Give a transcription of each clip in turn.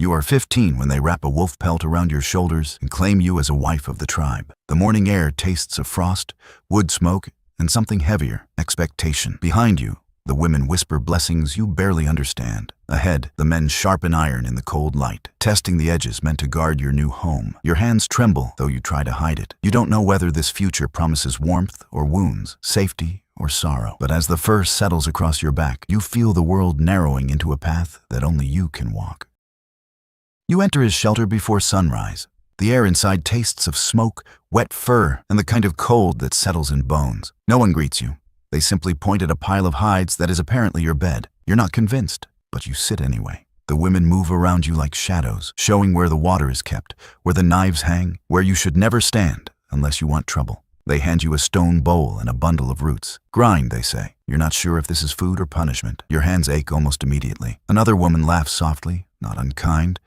You are 15 when they wrap a wolf pelt around your shoulders and claim you as a wife of the tribe. The morning air tastes of frost, wood smoke, and something heavier, expectation. Behind you, the women whisper blessings you barely understand. Ahead, the men sharpen iron in the cold light, testing the edges meant to guard your new home. Your hands tremble, though you try to hide it. You don't know whether this future promises warmth or wounds, safety or sorrow. But as the fur settles across your back, you feel the world narrowing into a path that only you can walk. You enter his shelter before sunrise. The air inside tastes of smoke, wet fur, and the kind of cold that settles in bones. No one greets you. They simply point at a pile of hides that is apparently your bed. You're not convinced, but you sit anyway. The women move around you like shadows, showing where the water is kept, where the knives hang, where you should never stand unless you want trouble. They hand you a stone bowl and a bundle of roots. Grind, they say. You're not sure if this is food or punishment. Your hands ache almost immediately. Another woman laughs softly, not unkind,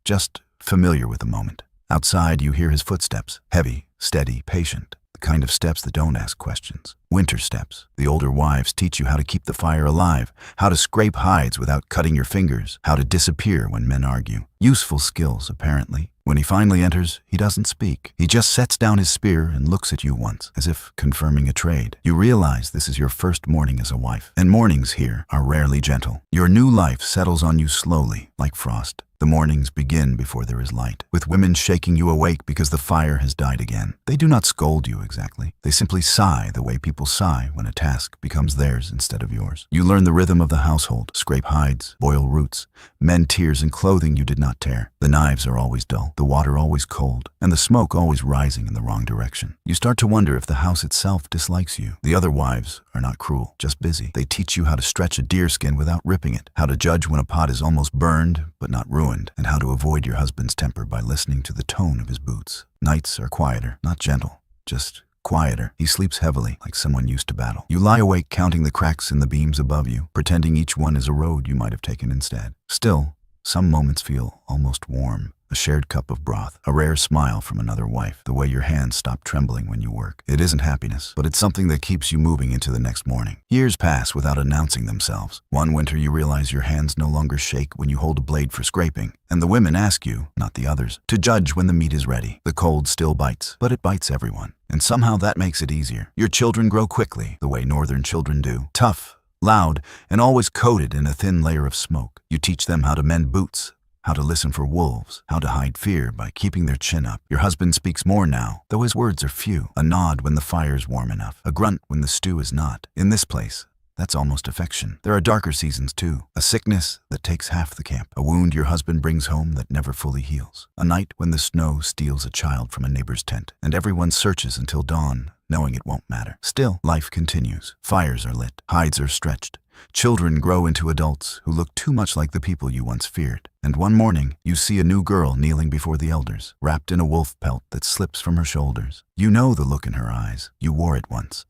just familiar with the moment. Outside, you hear his footsteps, heavy, steady, patient. The kind of steps that don't ask questions. Winter steps. The older wives teach you how to keep the fire alive, how to scrape hides without cutting your fingers, how to disappear when men argue. Useful skills, apparently. When he finally enters, he doesn't speak. He just sets down his spear and looks at you once, as if confirming a trade. You realize this is your first morning as a wife, and mornings here are rarely gentle. Your new life settles on you slowly, like frost. The mornings begin before there is light, with women shaking you awake because the fire has died again. They do not scold you exactly. They simply sigh the way people sigh when a task becomes theirs instead of yours. You learn the rhythm of the household, scrape hides, boil roots, mend tears and clothing you did not tear. The knives are always dull, the water always cold, and the smoke always rising in the wrong direction. You start to wonder if the house itself dislikes you. The other wives are not cruel, just busy. They teach you how to stretch a deerskin without ripping it, how to judge when a pot is almost burned but not ruined, and how to avoid your husband's temper by listening to the tone of his boots. Nights are quieter, not gentle, just quieter. He sleeps heavily, like someone used to battle. You lie awake counting the cracks in the beams above you, pretending each one is a road you might have taken instead. Still, some moments feel almost warm. A shared cup of broth, a rare smile from another wife, the way your hands stop trembling when you work. It isn't happiness, but it's something that keeps you moving into the next morning. Years pass without announcing themselves. One winter you realize your hands no longer shake when you hold a blade for scraping, and the women ask you, not the others, to judge when the meat is ready. The cold still bites, but it bites everyone. And somehow that makes it easier. Your children grow quickly, the way northern children do. Tough, loud, and always coated in a thin layer of smoke. You teach them how to mend boots, how to listen for wolves, how to hide fear by keeping their chin up. Your husband speaks more now, though his words are few. A nod when the fire's warm enough, a grunt when the stew is not. In this place, that's almost affection. There are darker seasons too. A sickness that takes half the camp. A wound your husband brings home that never fully heals. A night when the snow steals a child from a neighbor's tent, and everyone searches until dawn, knowing it won't matter. Still, life continues. Fires are lit. Hides are stretched. Children grow into adults who look too much like the people you once feared. And one morning, you see a new girl kneeling before the elders, wrapped in a wolf pelt that slips from her shoulders. You know the look in her eyes. You wore it once.